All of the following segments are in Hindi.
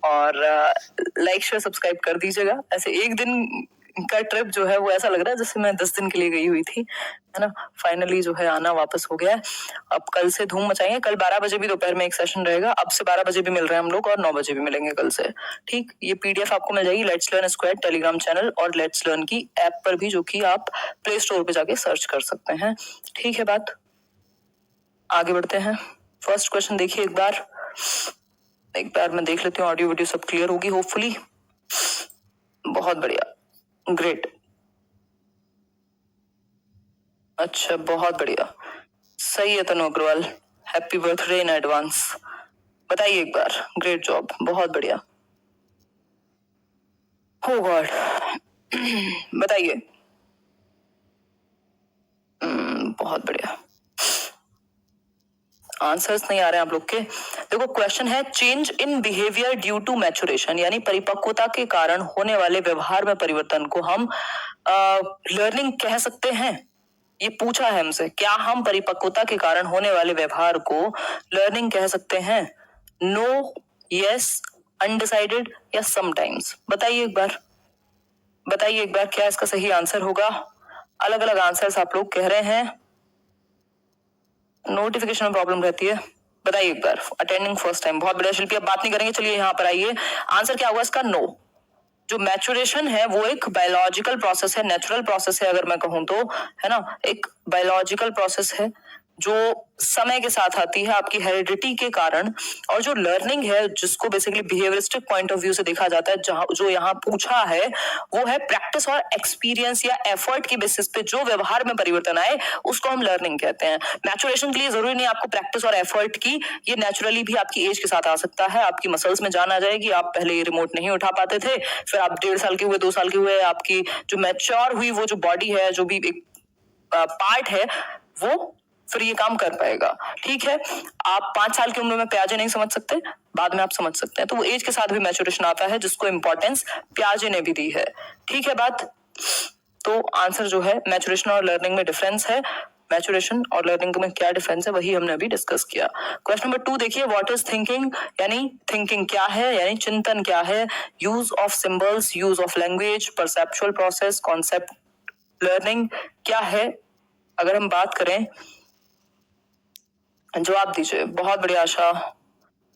और लाइक शेयर सब्सक्राइब कर दीजिएगा। ऐसे एक दिन का ट्रिप जो है वो ऐसा लग रहा है जैसे मैं 10 दिन के लिए गई हुई थी, है ना। फाइनली जो है आना वापस हो गया है। अब कल से धूम मचाएंगे। कल 12 बजे भी दोपहर में एक सेशन रहेगा। अब से 12 बजे भी मिल रहे हैं हम लोग और 9 बजे भी मिलेंगे कल से। ठीक, ये पीडीएफ आपको मिल जाएगी let's learn square Telegram channel और लेट्स लर्न की ऐप पर भी, जो कि आप प्ले स्टोर पे जाके सर्च कर सकते हैं। ठीक है, बात आगे बढ़ते हैं। फर्स्ट क्वेश्चन देखिए एक बार मैं देख लेती हूँ, ऑडियो वीडियो सब क्लियर होगी होपफुली। बहुत बढ़िया, ग्रेट, अच्छा बहुत बढ़िया, सही है Tanu Agarwal, happy birthday in advance. बताइए एक बार, ग्रेट जॉब, बहुत बढ़िया। हो गॉड, बताइए। बहुत बढ़िया, आंसर्स नहीं आ रहे हैं आप लोग के। देखो क्वेश्चन है change in behaviour due to maturation, यानी परिपक्वता के कारण होने वाले व्यवहार में परिवर्तन को हम लर्निंग कह सकते हैं। ये पूछा है हमसे, क्या हम परिपक्वता के कारण होने वाले व्यवहार को लर्निंग कह सकते हैं? नो, यस, अनडिसाइडेड या समटाइम्स? बताइए एक बार, क्या इसका सही आंसर होगा? अलग अलग आंसर्स आप लोग कह रहे हैं। नोटिफिकेशन में प्रॉब्लम रहती है, बताइए एक बार। अटेंडिंग फर्स्ट टाइम, बहुत बढ़िया शिल्पी। अब बात नहीं करेंगे, चलिए यहाँ पर आइए। आंसर क्या होगा इसका? नो। जो मैचुरेशन है वो एक बायोलॉजिकल प्रोसेस है, नेचुरल प्रोसेस है अगर मैं कहूँ तो, है ना। एक बायोलॉजिकल प्रोसेस है जो समय के साथ आती है आपकी हेरिडिटी के कारण। और जो लर्निंग है, जिसको basically behaviouristic point of view से देखा जाता है, जहां जो यहाँ पूछा है वो है प्रैक्टिस और एक्सपीरियंस या एफर्ट की बेसिस पे जो व्यवहार में परिवर्तन आए उसको हम लर्निंग कहते हैं। मैचुरेशन के लिए जरूरी नहीं आपको प्रैक्टिस और एफर्ट की, ये नेचुरली भी आपकी एज के साथ आ सकता है। आपकी मसल्स में जान आ जाएगी, आप पहले रिमोट नहीं उठा पाते थे, फिर आप 1.5 साल के हुए, 2 साल के हुए, आपकी जो मैच्योर हुई वो जो बॉडी है, जो भी एक पार्ट है, वो फिर ये काम कर पाएगा। ठीक है, आप 5 साल की उम्र में प्याजे नहीं समझ सकते, बाद में आप समझ सकते हैं। तो वो एज के साथ भी मैचुरेशन आता है, जिसको इंपॉर्टेंस प्याजे ने भी दी है। ठीक है बात, तो आंसर जो है मैचुरेशन और लर्निंग में डिफरेंस है। मैचुरेशन और लर्निंग में क्या डिफरेंस है वही हमने अभी डिस्कस किया। क्वेश्चन नंबर 2 देखिए, व्हाट इज थिंकिंग, यानी थिंकिंग क्या है, यानी चिंतन क्या है। Use of symbols, use of language, perceptual process, concept learning क्या है। अगर हम बात करें, जवाब दीजिए। बहुत बढ़िया आशा,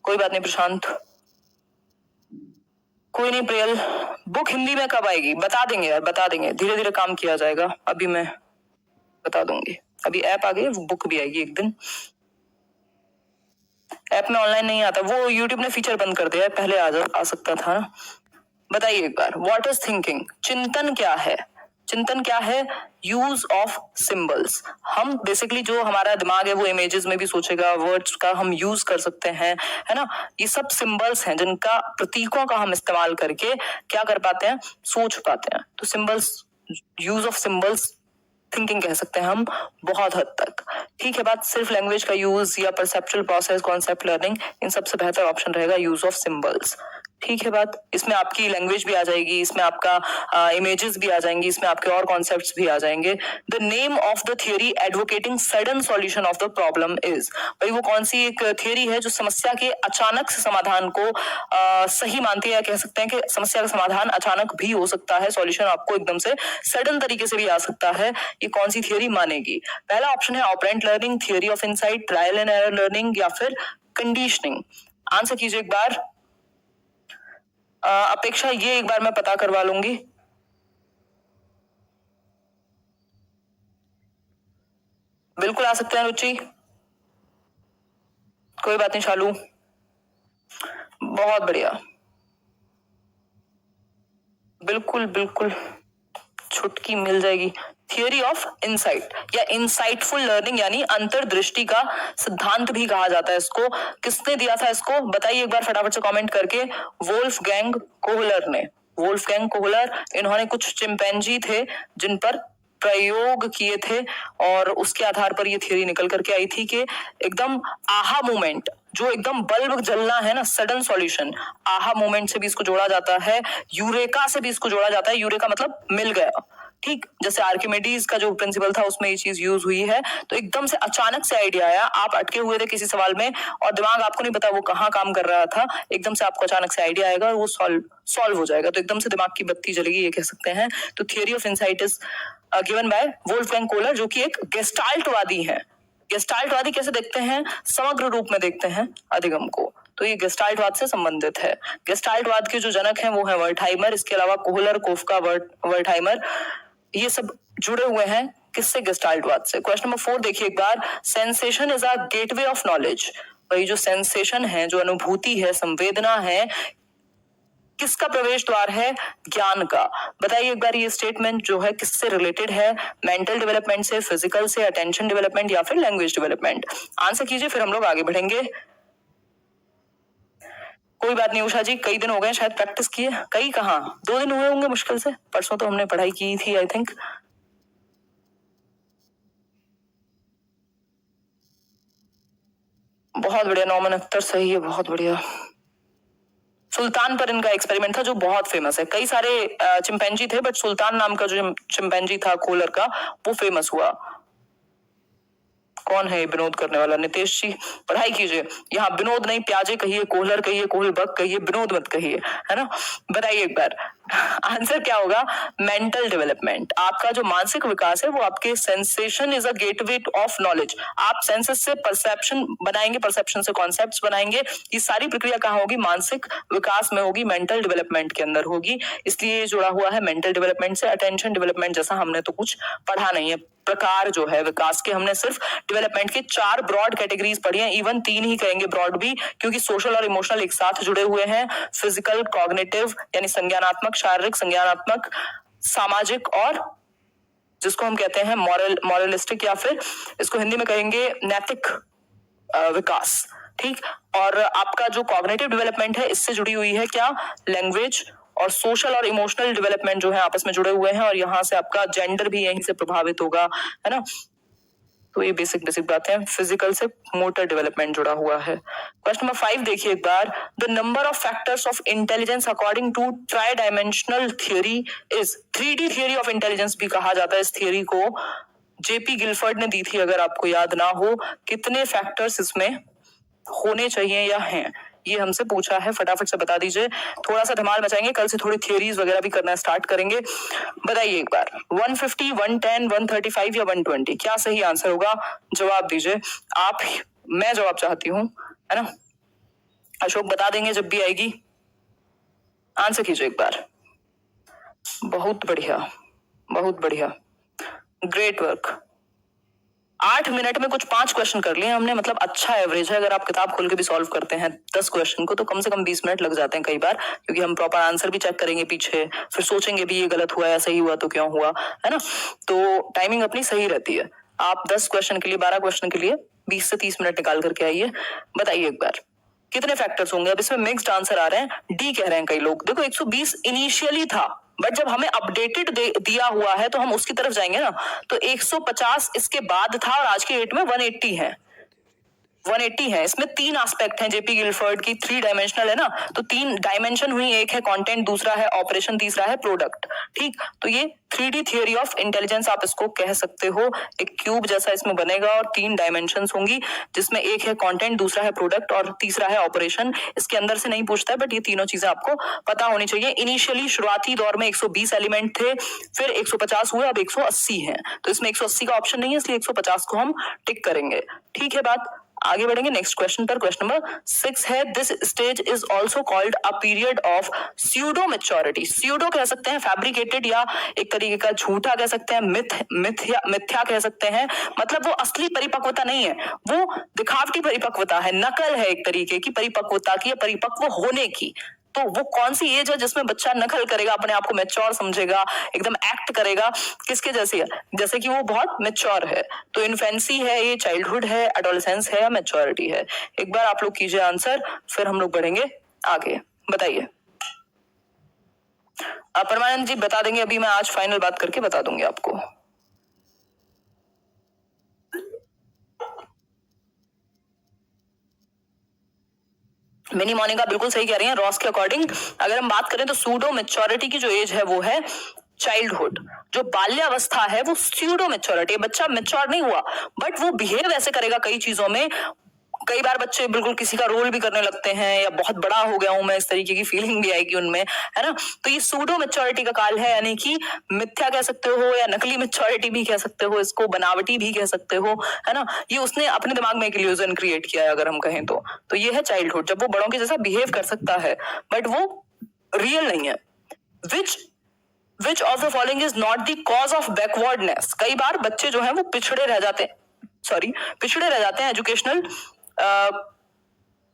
कोई बात नहीं प्रशांत, कोई नहीं प्रियल। बुक हिंदी में कब आएगी? बता देंगे यार, बता देंगे, धीरे धीरे काम किया जाएगा। अभी मैं बता दूंगी, अभी ऐप आ गई, बुक भी आएगी एक दिन। ऐप में ऑनलाइन नहीं आता, वो यूट्यूब ने फीचर बंद कर दिया है, पहले आ सकता था ना। बताइए एक बार, व्हाट इज थिंकिंग, चिंतन क्या है। चिंतन क्या है? Use of symbols. हम बेसिकली जो हमारा दिमाग है वो इमेजेस में भी सोचेगा, वर्ड्स का हम यूज कर सकते हैं, है ना। ये सब सिंबल्स हैं जिनका, प्रतीकों का हम इस्तेमाल करके क्या कर पाते हैं, सोच पाते हैं। तो symbols, use of symbols thinking कह सकते हैं हम बहुत हद तक। ठीक है बात, सिर्फ लैंग्वेज का यूज या परसेप्चुअल प्रोसेस, कॉन्सेप्ट लर्निंग, इन सबसे बेहतर ऑप्शन रहेगा यूज ऑफ सिंबल्स। ठीक है बात, इसमें आपकी लैंग्वेज भी आ जाएगी, इसमें आपका इमेजेस भी आ जाएंगी, इसमें आपके और कॉन्सेप्ट्स भी आ जाएंगे। The name of the theory advocating sudden solution of the problem is, भाई वो कौन सी एक थियरी है जो समस्या के अचानक से समाधान को सही मानती है। कह सकते हैं कि समस्या का समाधान अचानक भी हो सकता है, सॉल्यूशन आपको एकदम से सडन तरीके से भी आ सकता है। ये कौन सी थियरी मानेगी? पहला ऑप्शन है operant learning, theory of insight, trial and error learning या फिर कंडीशनिंग। आंसर कीजिए एक बार। अपेक्षा, ये एक बार मैं पता करवा लूंगी। बिल्कुल आ सकते हैं रुचि, कोई बात नहीं शालू, बहुत बढ़िया, बिल्कुल बिल्कुल छुटकी मिल जाएगी। थियरी ऑफ इनसाइट या इनसाइटफुल लर्निंग, यानी अंतर्दृष्टि का सिद्धांत भी कहा जाता है इसको। किसने दिया था इसको? बताइए एक बार फटाफट से कमेंट करके। वोल्फगैंग कोहलर ने, वोल्फगैंग कोहलर, इन्होंने कुछ चिंपैंजी थे जिन पर प्रयोग किए थे और उसके आधार पर ये थियरी निकल करके आई थी कि एकदम आहा मोमेंट, जो एकदम बल्ब जलना है ना, सडन सॉल्यूशन, आहा मोमेंट से भी इसको जोड़ा जाता है, यूरेका से भी इसको जोड़ा जाता है। यूरेका मतलब मिल गया, ठीक, जैसे आर्किमिडीज का जो प्रिंसिपल था उसमें ये चीज यूज हुई है। तो एकदम से अचानक से आइडिया आया, आप अटके हुए थे किसी सवाल में और दिमाग आपको नहीं पता वो कहाँ काम कर रहा था, एकदम से आपको अचानक से आइडिया आएगा और वो सॉल्व हो जाएगा, तो एकदम से दिमाग की बत्ती जलेगी, ये कह सकते हैं। तो theory of insight is given by Wolfgang Kohler, जो कि एक गेस्टाल्टवादी है। गेस्टाल्टवादी कैसे देखते हैं? समग्र रूप में देखते हैं अधिगम को, तो ये गेस्टाल्टवाद से संबंधित है। गेस्टाल्टवाद के जो जनक हैं वो है वर्टहाइमर, इसके अलावा कोहलर, कोफका, वर्टहाइमर, ये सब जुड़े हुए हैं किससे? गेस्टाल्टवाद से। क्वेश्चन नंबर 4 देखिए एक बार, sensation is a gateway of knowledge. वही जो सेंसेशन है, जो अनुभूति है, संवेदना है, किसका प्रवेश द्वार है? ज्ञान का। बताइए एक बार ये स्टेटमेंट जो है किससे रिलेटेड है? मेंटल डेवलपमेंट से, फिजिकल से, अटेंशन डेवलपमेंट या फिर लैंग्वेज डेवलपमेंट? आंसर कीजिए, फिर हम लोग आगे बढ़ेंगे। कोई बात नहीं उषा जी, कई दिन हो गए शायद प्रैक्टिस किए। कई कहाँ, 2 दिन हुए होंगे मुश्किल से, परसों तो हमने पढ़ाई की थी आई थिंक। बहुत बढ़िया, नौमन अख्तर सही है, बहुत बढ़िया। सुल्तान पर इनका एक्सपेरिमेंट था जो बहुत फेमस है। कई सारे चिंपैंजी थे बट सुल्तान नाम का जो चिंपैंजी था कोहलर का, वो फेमस हुआ। कौन है ये विनोद करने वाला? नितेश जी, पढ़ाई कीजिए। यहाँ विनोद नहीं, प्याजे कहिए, कोहलर कहिए, कोहलबक कहिए, विनोद मत कहिए, है ना। बताइए एक बार आंसर क्या होगा? Mental development. आपका जो मानसिक विकास है वो आपके sensation is a gateway of knowledge. आप सेंसेस से परसेप्शन बनाएंगे, परसेप्शन से कॉन्सेप्ट्स बनाएंगे, ये सारी प्रक्रिया कहाँ होगी? मानसिक विकास में होगी, मेंटल डेवलपमेंट के अंदर होगी, इसलिए जुड़ा हुआ है मेंटल डेवलपमेंट से। अटेंशन डेवलपमेंट जैसा हमने तो कुछ पढ़ा नहीं है। प्रकार जो है विकास के, हमने सिर्फ डेवलपमेंट के 4 ब्रॉड कैटेगरीज पढ़ी हैं, इवन 3 ही कहेंगे ब्रॉड भी, क्योंकि सोशल और इमोशनल एक साथ जुड़े हुए हैं। फिजिकल, कॉग्निटिव यानी संज्ञानात्मक, शारीरिक, संज्ञानात्मक, सामाजिक, और जिसको हम कहते हैं मॉरलिस्टिक, या फिर इसको हिंदी में कहेंगे नैतिक विकास। ठीक, और आपका जो कॉग्निटिव डेवलपमेंट है इससे जुड़ी हुई है क्या? लैंग्वेज। और सोशल और इमोशनल डेवलपमेंट जो है आपस में जुड़े हुए हैं, और यहाँ से आपका जेंडर भी यहीं से प्रभावित होगा, है ना। तो ये बेसिक बातें। फिजिकल से मोटर डेवलपमेंट जुड़ा हुआ है। क्वेश्चन नंबर 5 देखिए एक बार, the number of factors of intelligence according to tri dimensional theory is. 3D theory of intelligence भी कहा जाता है इस थियोरी को, जेपी गिलफर्ड ने दी थी अगर आपको याद ना हो। कितने फैक्टर्स इसमें होने चाहिए या हैं, ये हमसे पूछा है, फटाफट से बता दीजिए। थोड़ा सा धमाल मचाएंगे, कल से थोड़ी थियरीज वगैरह भी करना स्टार्ट करेंगे। बताइए एक बार, 150, 110, 135 या 120, क्या सही आंसर होगा? जवाब दीजिए आप, मैं जवाब चाहती हूँ, है ना। अशोक बता देंगे जब भी आएगी। आंसर कीजिए एक बार। बहुत बढ़िया, बहुत बढ़िया, ग्रेट वर्क। 8 मिनट में कुछ 5 क्वेश्चन कर लिए हमने, मतलब अच्छा एवरेज है। अगर आप किताब खोल के भी सॉल्व करते हैं 10 क्वेश्चन को, तो कम से कम 20 मिनट लग जाते हैं कई बार, क्योंकि हम प्रॉपर आंसर भी चेक करेंगे पीछे, फिर सोचेंगे भी ये गलत हुआ या सही हुआ तो क्यों हुआ, है ना। तो टाइमिंग अपनी सही रहती है। आप 10 क्वेश्चन के लिए, 12 क्वेश्चन के लिए 20 से 30 मिनट निकाल करके आइए। बताइए एक बार कितने फैक्टर्स होंगे? अब इसमें मिक्स्ड आंसर आ रहे हैं, डी कह रहे हैं कई लोग। देखो 120 इनिशियली था, बट जब हमें अपडेटेड दिया हुआ है तो हम उसकी तरफ जाएंगे ना। तो 150 इसके बाद था और आज के डेट में 180 है। 180 है। इसमें 3 एस्पेक्ट हैं जेपी गिलफर्ड की, 3 डायमेंशनल है ना, तो 3 डायमेंशन हुई, एक है कंटेंट, दूसरा है ऑपरेशन, तीसरा है प्रोडक्ट। ठीक, तो ये 3D थियोरी ऑफ इंटेलिजेंस आप इसको कह सकते हो। एक क्यूब जैसा इसमें बनेगा और 3 डायमेंशंस होंगी, जिसमें एक है कंटेंट, दूसरा है प्रोडक्ट और तीसरा है ऑपरेशन। इसके अंदर से नहीं पूछता है, बट ये तीनों चीजें आपको पता होनी चाहिए। इनिशियली शुरुआती दौर में 120 एलिमेंट थे, फिर 150 हुए, अब 180 है। तो इसमें 180 का ऑप्शन नहीं है, इसलिए 150 को हम टिक करेंगे। ठीक है बात, आगे बढ़ेंगे नेक्स्ट क्वेश्चन पर। क्वेश्चन नंबर 6 है, this stage is also called a period of pseudo maturity. Pseudo कह सकते हैं फैब्रिकेटेड, या एक तरीके का झूठा कह सकते हैं, मिथ्या कह सकते हैं। मतलब वो असली परिपक्वता नहीं है, वो दिखावटी परिपक्वता है, नकल है एक तरीके की परिपक्वता की, परिपक्व होने की। तो वो कौन सी एज है जिसमें बच्चा नकल करेगा, अपने आप को मैच्योर समझेगा, एकदम एक्ट करेगा? किसके जैसी है? जैसे कि वो बहुत मैच्योर है। तो इन्फेंसी है ये, चाइल्डहुड है, एडोलेसेंस है या मैच्योरिटी है? एक बार आप लोग कीजिए आंसर, फिर हम लोग बढ़ेंगे आगे। बताइए। परमानंद जी बता देंगे, अभी मैं आज फाइनल बात करके बता दूंगी आपको। मिनी मोनिका बिल्कुल सही कह रही हैं। रॉस के अकॉर्डिंग अगर हम बात करें तो सूडो मेच्योरिटी की जो एज है वो है चाइल्डहुड, जो बाल्यावस्था है वो स्यूडो मेच्योरिटी, बच्चा मेच्योर नहीं हुआ बट वो बिहेव ऐसे करेगा कई चीजों में। कई बार बच्चे बिल्कुल किसी का रोल भी करने लगते हैं, या बहुत बड़ा हो गया हूं मैं, इस तरीके की फीलिंग भी आएगी उनमें, है ना। तो ये सूडो मेच्योरिटी का काल है, यानी कि मिथ्या कह सकते हो या नकली मेच्योरिटी भी कह सकते हो, इसको बनावटी भी कह सकते हो, है ना। ये उसने अपने दिमाग में एक इल्यूजन क्रिएट किया है अगर हम कहें तो ये है चाइल्डहुड, जब वो बड़ों के जैसा बिहेव कर सकता है बट वो रियल नहीं है। विच of the following is not the cause of backwardness. कई बार बच्चे जो है वो पिछड़े रह जाते हैं एजुकेशनल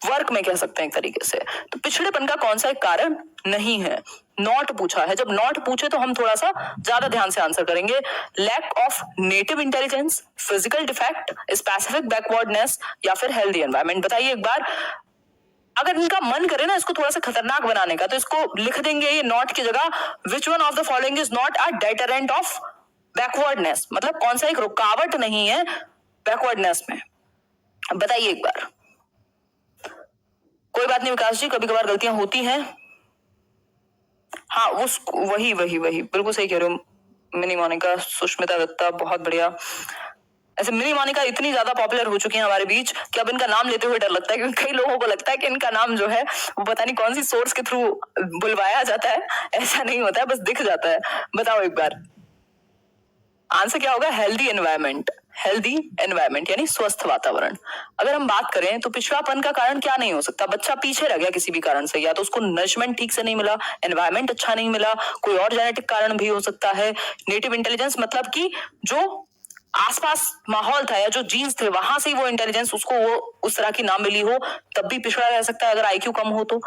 वर्क में, कह सकते हैं एक तरीके से। तो पिछड़ेपन का कौन सा एक कारण नहीं है। नॉट पूछा है, जब नॉट पूछे तो हम थोड़ा सा ज्यादा ध्यान से आंसर करेंगे। Lack of native intelligence, physical defect, specific backwardness या फिर हेल्दी एनवायरमेंट। बताइए एक बार, अगर इनका मन करे ना इसको थोड़ा सा खतरनाक बनाने का, तो इसको लिख देंगे ये नॉट की जगह, which one of the following is not a deterrent of backwardness, मतलब कौन सा एक रुकावट नहीं है बैकवर्डनेस में। बताइए एक बार। कोई बात नहीं विकास जी, कभी कभार गलतियां होती हैं। हाँ वही बिल्कुल सही कह रहे हो। मिनी मोनिका, सुष्मिता दत्ता, बहुत बढ़िया। ऐसे मिनी मोनिका इतनी ज्यादा पॉपुलर हो चुकी है हमारे बीच कि अब इनका नाम लेते हुए डर लगता है, क्योंकि कई लोगों को लगता है कि इनका नाम जो है वो पता नहीं कौन सी सोर्स के थ्रू बुलवाया जाता है। ऐसा नहीं होता है, बस दिख जाता है। बताओ एक बार आंसर क्या होगा। हेल्दी एनवायरमेंट यानी स्वस्थ वातावरण। अगर हम बात करें तो पिछड़ापन का कारण क्या नहीं हो सकता। बच्चा पीछे रह गया किसी भी कारण से, या तो उसको नरिशमेंट ठीक से नहीं मिला, एनवायरमेंट अच्छा नहीं मिला, कोई और जेनेटिक कारण भी हो सकता है। नेटिव इंटेलिजेंस मतलब कि जो आसपास माहौल था या जो जीन्स थे वहां से वो इंटेलिजेंस उसको वो उस तरह की ना मिली हो, तब भी पिछड़ा रह सकता है अगर आईक्यू कम हो तो।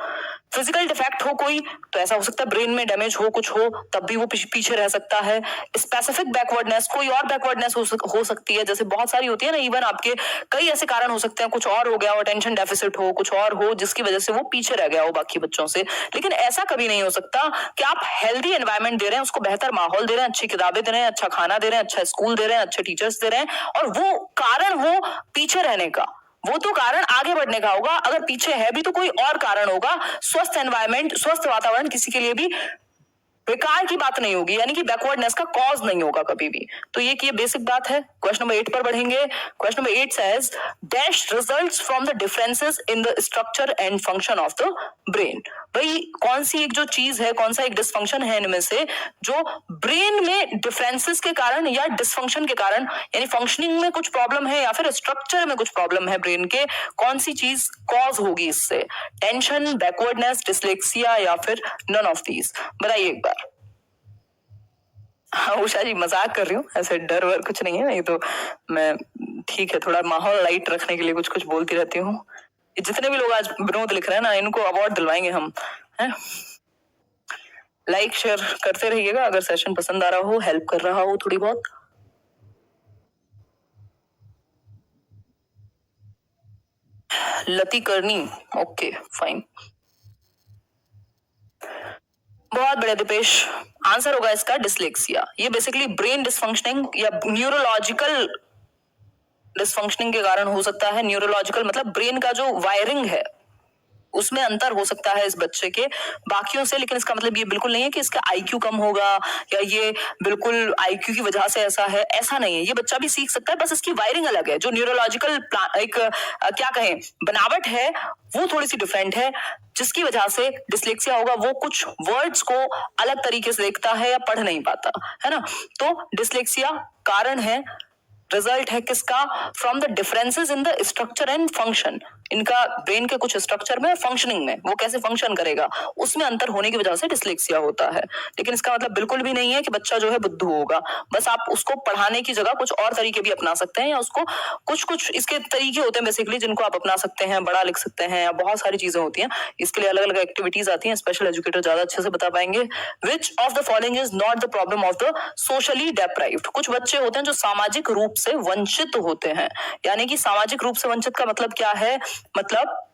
फिजिकल डिफेक्ट हो कोई तो ऐसा हो सकता है ब्रेन में डैमेज हो कुछ हो, तब भी वो पीछे रह सकता है। स्पेसिफिक बैकवर्डनेस, कोई और बैकवर्डनेस हो सकती है, जैसे बहुत सारी होती है ना, इवन आपके कई ऐसे कारण हो सकते हैं, कुछ और हो गया हो, अटेंशन डेफिसिट हो, कुछ और हो जिसकी वजह से वो पीछे रह गया हो बाकी बच्चों से। लेकिन ऐसा कभी नहीं हो सकता कि आप हेल्दी एनवायरमेंट दे रहे हैं, उसको बेहतर माहौल दे रहे हैं, अच्छी किताबें दे रहे हैं, अच्छा खाना दे रहे हैं, अच्छा स्कूल दे रहे हैं, अच्छे टीचर्स दे रहे हैं, और वो कारण हो पीछे रहने का, वो तो कारण आगे बढ़ने का होगा। अगर पीछे है भी तो कोई और कारण होगा। स्वस्थ एनवायरमेंट, स्वस्थ वातावरण किसी के लिए भी बेकार की बात नहीं होगी, यानी कि बैकवर्डनेस का कॉज नहीं होगा कभी भी। तो ये बेसिक बात है। क्वेश्चन नंबर 8 पर बढ़ेंगे। Question number 8 says dash results from the differences in the structure and function of the brain. भाई कौन सी एक जो चीज है, कौन सा एक डिसफंक्शन है इनमें से जो ब्रेन में डिफरेंसेस के कारण या डिसफंक्शन के कारण, यानी फंक्शनिंग में कुछ प्रॉब्लम है या फिर स्ट्रक्चर में कुछ प्रॉब्लम है ब्रेन के, कौन सी चीज कॉज होगी इससे। टेंशन, बैकवर्डनेस, डिसलेक्सिया या फिर नन ऑफ दीज। बताइए एक बार। हाँ उषा जी मजाक कर रही हूँ, ऐसे डर वर कुछ नहीं है, नहीं तो मैं ठीक है थोड़ा माहौल लाइट रखने के लिए कुछ कुछ बोलती रहती हूँ। जितने भी लोग आज विनोद लिख रहे हैं ना, इनको अवार्ड दिलवाएंगे हम, हैं। लाइक शेयर करते रहिएगा अगर सेशन पसंद आ रहा हो, हेल्प कर रहा हो थोड़ी बहुत। लती करनी, ओके फाइन, बहुत बढ़िया दीपेश। आंसर होगा इसका डिसलेक्सिया। ये बेसिकली ब्रेन डिसफंक्शनिंग या न्यूरोलॉजिकल डिसफंक्शनिंग के कारण हो सकता है। न्यूरोलॉजिकल मतलब ब्रेन का जो वायरिंग है उसमें अंतर हो सकता है इस बच्चे के बाकियों से, लेकिन इसका मतलब ये बिल्कुल नहीं है कि इसका आईक्यू कम होगा या ये बिल्कुल आईक्यू की वजह से ऐसा है, ऐसा नहीं है। ये बच्चा भी सीख सकता है, बस इसकी वायरिंग अलग है। जो न्यूरोलॉजिकल एक क्या कहें बनावट है वो थोड़ी सी डिफरेंट है, जिसकी वजह से डिसलेक्सिया होगा। वो कुछ वर्ड्स को अलग तरीके से देखता है या पढ़ नहीं पाता है ना। तो डिसलेक्सिया कारण है, रिजल्ट है किसका, from the differences in the structure and function. इनका ब्रेन के कुछ स्ट्रक्चर में, फंक्शनिंग में, वो कैसे फंक्शन करेगा उसमें अंतर होने की वजह से डिसलेक्सिया होता है। लेकिन इसका मतलब बिल्कुल भी नहीं है कि बच्चा जो है बुद्धू होगा। बस आप उसको पढ़ाने की जगह कुछ और तरीके भी अपना सकते हैं, या उसको कुछ इसके तरीके होते हैं बेसिकली जिनको आप अपना सकते हैं, बड़ा लिख सकते हैं, या बहुत सारी चीजें होती हैं। इसके लिए अलग अलग एक्टिविटीज आती हैं, स्पेशल एजुकेटर ज्यादा अच्छे से बता पाएंगे। Which of the following is not the problem of the socially deprived. कुछ बच्चे होते हैं जो सामाजिक रूप से वंचित होते हैं। यानी कि सामाजिक रूप से वंचित का मतलब क्या है, मतलब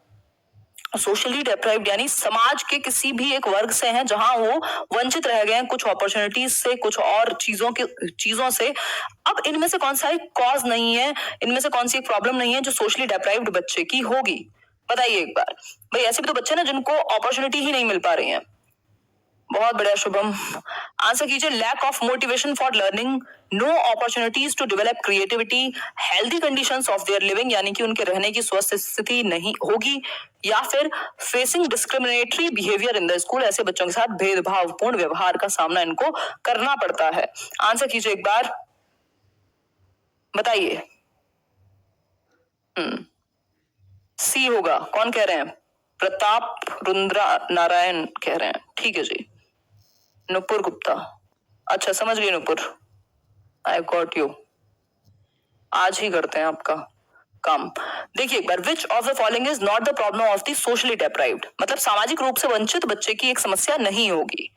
सोशली डेप्राइव्ड यानी समाज के किसी भी एक वर्ग से हैं जहां वो वंचित रह गए हैं कुछ अपॉर्चुनिटीज से, कुछ और चीजों से। अब इनमें से कौन सा एक कॉज नहीं है, इनमें से कौन सी एक प्रॉब्लम नहीं है जो सोशली डेप्राइव्ड बच्चे की होगी। बताइए एक बार। भाई ऐसे भी तो बच्चे ना जिनको अपॉर्चुनिटी ही नहीं मिल पा रही है, बहुत बढ़िया शुभम, आंसर कीजिए। Lack of motivation for learning, no opportunities to develop creativity, healthy conditions of their living यानी कि उनके रहने की स्वस्थ स्थिति नहीं होगी, या फिर facing discriminatory behaviour in the school, ऐसे बच्चों के साथ भेदभावपूर्ण व्यवहार का सामना इनको करना पड़ता है। आंसर कीजिए एक बार, बताइए। सी होगा, कौन कह रहे हैं? प्रताप रुद्रा नारायण कह रहे हैं, ठीक है जी। नुपुर गुप्ता, अच्छा समझ गई नुपुर, आई गॉट यू। आज ही करते हैं आपका काम। देखिए एक बार, which of the following is not the problem of the socially deprived, मतलब सामाजिक रूप से वंचित बच्चे की एक समस्या नहीं होगी।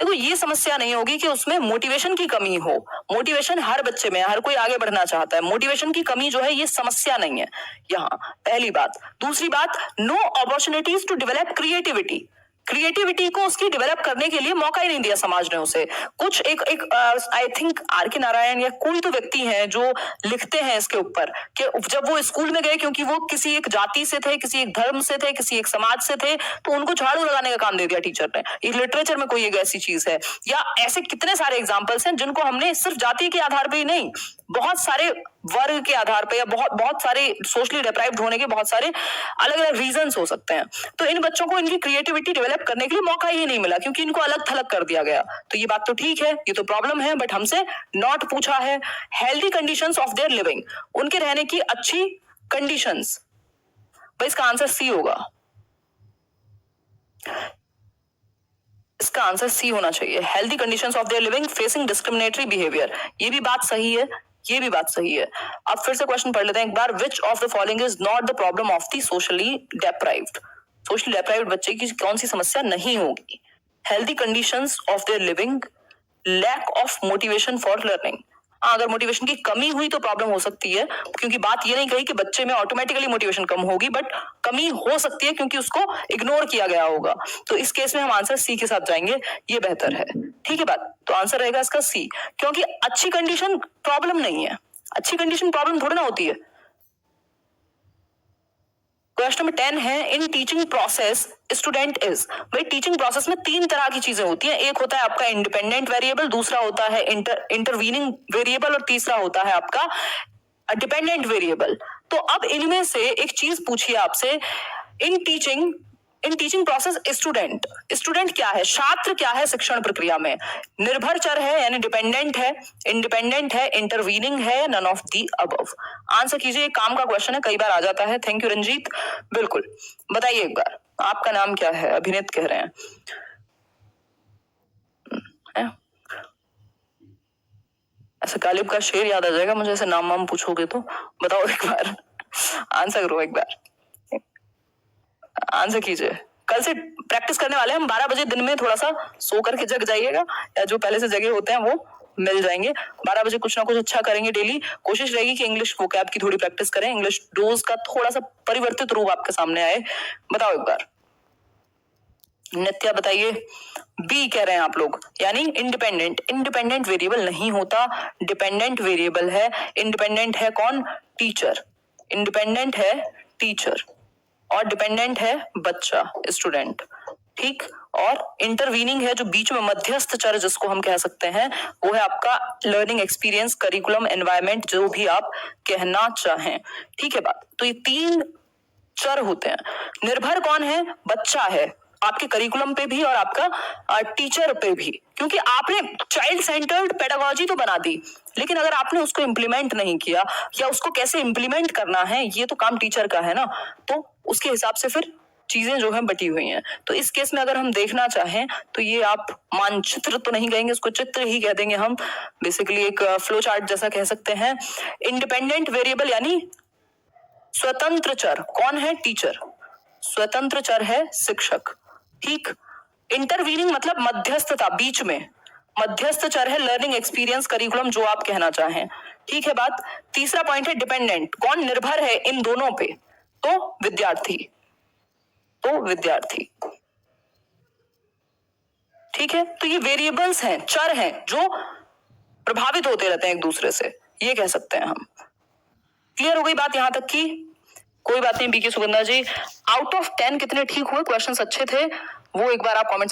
देखो ये समस्या नहीं होगी कि उसमें मोटिवेशन की कमी हो, मोटिवेशन हर बच्चे में, हर कोई आगे बढ़ना चाहता है, मोटिवेशन की कमी जो है ये समस्या नहीं है यहाँ, पहली बात। दूसरी बात, no opportunities to develop creativity, creativity को उसकी डेवलप करने के लिए मौका ही नहीं दिया समाज ने उसे। कुछ एक आई थिंक आर के नारायण या कोई तो व्यक्ति हैं जो लिखते हैं इसके ऊपर कि जब वो स्कूल में गए, क्योंकि वो किसी एक जाति से थे, किसी एक धर्म से थे, किसी एक समाज से थे, तो उनको झाड़ू लगाने का काम दे दिया टीचर ने। ये लिटरेचर में कोई एक ऐसी चीज है, या ऐसे कितने सारे एग्जाम्पल्स हैं जिनको हमने सिर्फ जाति के आधार पर ही नहीं, बहुत सारे वर्ग के आधार पर या बहुत सारे सोशली डिप्राइव्ड होने के बहुत सारे अलग अलग रीजंस हो सकते हैं। तो इन बच्चों को इनकी क्रिएटिविटी डेवलप करने के लिए मौका ही नहीं मिला, क्योंकि इनको अलग थलग कर दिया गया। तो ये बात तो ठीक है, ये तो प्रॉब्लम है, बट हमसे नॉट पूछा है। Healthy conditions of their living, उनके रहने की अच्छी कंडीशंस, भाई इसका आंसर सी होगा, इसका आंसर सी होना चाहिए। Healthy conditions of their living, facing discriminatory behaviour, ये भी बात सही है, ये भी बात सही है। अब फिर से क्वेश्चन पढ़ लेते हैं एक बार, which of the following is not the problem of the socially deprived, socially deprived बच्चे की कौन सी समस्या नहीं होगी? Healthy conditions of their living, lack of motivation for learning. अगर मोटिवेशन की कमी हुई तो प्रॉब्लम हो सकती है, क्योंकि बात ये नहीं कही कि बच्चे में ऑटोमेटिकली मोटिवेशन कम होगी, बट कमी हो सकती है क्योंकि उसको इग्नोर किया गया होगा। तो इस केस में हम आंसर सी के साथ जाएंगे, ये बेहतर है, ठीक है बात। तो आंसर रहेगा इसका सी, क्योंकि अच्छी कंडीशन प्रॉब्लम नहीं है, अच्छी कंडीशन प्रॉब्लम थोड़ी ना होती है। क्वेश्चन नंबर 10 है, in teaching process student is, भाई टीचिंग प्रोसेस में तीन तरह की चीजें होती हैं, एक होता है आपका इंडिपेंडेंट वेरिएबल, दूसरा होता है इंटरवीनिंग वेरिएबल, और तीसरा होता है आपका डिपेंडेंट वेरिएबल। तो अब इनमें से एक चीज पूछिए आपसे, in teaching process student, student क्या है, छात्र क्या है शिक्षण प्रक्रिया में? निर्भर चर है यानी डिपेंडेंट है, इंडिपेंडेंट है, इंटरवीनिंग है, none of the above. Answer कीजिए, काम का क्वेश्चन है, कई बार आ जाता है। थैंक यू रंजीत, बिल्कुल बताइए एक बार, आपका नाम क्या है? अभिनीत कह रहे हैं, ऐसा गालिब का शेर याद आ जाएगा मुझे, ऐसे नाम वाम पूछोगे तो। बताओ एक बार, आंसर करो एक बार, आंसर कीजिए। कल से प्रैक्टिस करने वाले हैं हम 12 बजे, दिन में थोड़ा सा सो करके जग जाइएगा, या जो पहले से जगे होते हैं वो मिल जाएंगे। 12 बजे कुछ ना कुछ अच्छा करेंगे डेली। कोशिश रहेगी कि इंग्लिश वोकैब की थोड़ी प्रैक्टिस करें, इंग्लिश डोज का थोड़ा सा परिवर्तित रूप आपके सामने आए। बताओ एक बार, नित्या बताइए। बी कह रहे हैं आप लोग, यानी इंडिपेंडेंट, इंडिपेंडेंट वेरिएबल नहीं होता, डिपेंडेंट वेरिएबल है। इंडिपेंडेंट है कौन? टीचर, इंडिपेंडेंट है टीचर, और डिपेंडेंट है बच्चा, स्टूडेंट, ठीक। और इंटरवीनिंग है जो बीच में मध्यस्थ चर जिसको हम कह सकते हैं, वो है आपका लर्निंग एक्सपीरियंस, करिकुलम, एनवायरमेंट, जो भी आप कहना चाहें, ठीक है बात। तो ये तीन चर होते हैं। निर्भर कौन है? बच्चा है, आपके करिकुलम पे भी और आपका टीचर पे भी, क्योंकि आपने चाइल्ड सेंटर्ड पेडागोजी तो बना दी, लेकिन अगर आपने उसको इम्प्लीमेंट नहीं किया, या उसको कैसे इम्प्लीमेंट करना है ये तो काम टीचर का है ना, तो उसके हिसाब से फिर चीजें जो है बटी हुई हैं। तो इस केस में अगर हम देखना चाहें तो ये आप मानचित्र तो नहीं कहेंगे, उसको चित्र ही कह देंगे हम, बेसिकली एक फ्लो चार्ट जैसा कह सकते हैं। इंडिपेंडेंट वेरिएबल यानी स्वतंत्र चर कौन है? टीचर, स्वतंत्र चर है शिक्षक, ठीक। इंटरवीनिंग मतलब मध्यस्थता, बीच में मध्यस्थ चर है लर्निंग एक्सपीरियंस, करिकुलम, जो आप कहना चाहें, ठीक है बात। तीसरा पॉइंट है डिपेंडेंट, कौन निर्भर है इन दोनों पे? तो विद्यार्थी, तो विद्यार्थी, ठीक है। तो ये वेरिएबल्स हैं, चर हैं जो प्रभावित होते रहते हैं एक दूसरे से, ये कह सकते हैं हम। क्लियर हो गई बात यहां तक की? कोई बात नहीं BK Sugandha ji, out of 10 कितने ठीक हुए? क्वेश्चंस अच्छे थे, वो एक बार आप कमेंट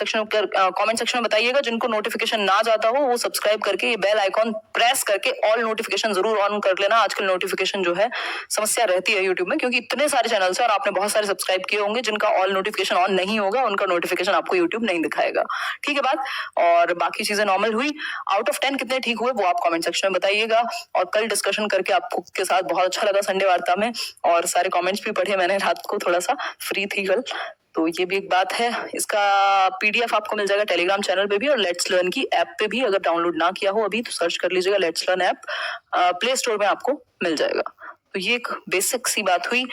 सेक्शन में बताइएगा। जिनको नोटिफिकेशन ना जाता हो वो सब्सक्राइब करके ये बेल आइकॉन प्रेस करके ऑल नोटिफिकेशन जरूर ऑन कर लेना। आजकल नोटिफिकेशन जो है समस्या रहती है यूट्यूब में, क्योंकि इतने सारे चैनल है और आपने बहुत सारे सब्सक्राइब किए होंगे। जिनका ऑल नोटिफिकेशन ऑन नहीं होगा उनका नोटिफिकेशन आपको यूट्यूब नहीं दिखाएगा। ठीक है बात। और बाकी चीजें नॉर्मल हुई। आउट ऑफ 10 कितने ठीक हुए वो आप कमेंट सेक्शन में बताइएगा। और कल डिस्कशन करके आपको के साथ बहुत अच्छा लगा संडे वार्ता में, और सारे कमेंट्स भी पढ़े मैंने रात को, थोड़ा सा फ्री थी कल, तो ये भी एक बात है। इसका पीडीएफ आपको मिल जाएगा टेलीग्राम चैनल पे भी और लेट्स लर्न की ऐप पे भी। अगर डाउनलोड ना किया हो अभी तो सर्च कर लीजिएगा let's learn app, play store में आपको मिल जाएगा। तो ये एक बेसिक सी बात हुई,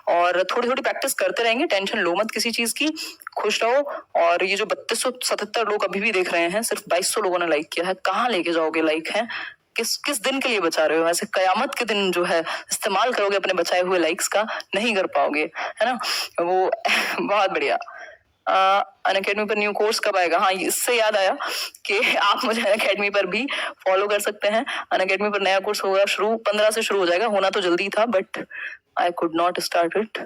और थोड़ी थोड़ी प्रैक्टिस करते रहेंगे। टेंशन लो मत किसी चीज की, खुश रहो। और ये जो 3277 लोग अभी भी देख रहे हैं, सिर्फ 2200 लोगों ने लाइक किया है। कहाँ लेके जाओगे लाइक है? किस दिन के लिए बचा रहे हो? ऐसे कयामत के दिन जो है इस्तेमाल करोगे अपने बचाए हुए लाइक्स का, नहीं कर पाओगे, है ना वो। बहुत बढ़िया। अनअकैडमी पर न्यू कोर्स कब आएगा? हाँ, इससे याद आया कि आप मुझे अनअकैडमी पर भी फॉलो कर सकते हैं। अनअकैडमी पर नया कोर्स होगा शुरू, 15 से शुरू हो जाएगा। होना तो जल्दी था but I could not start it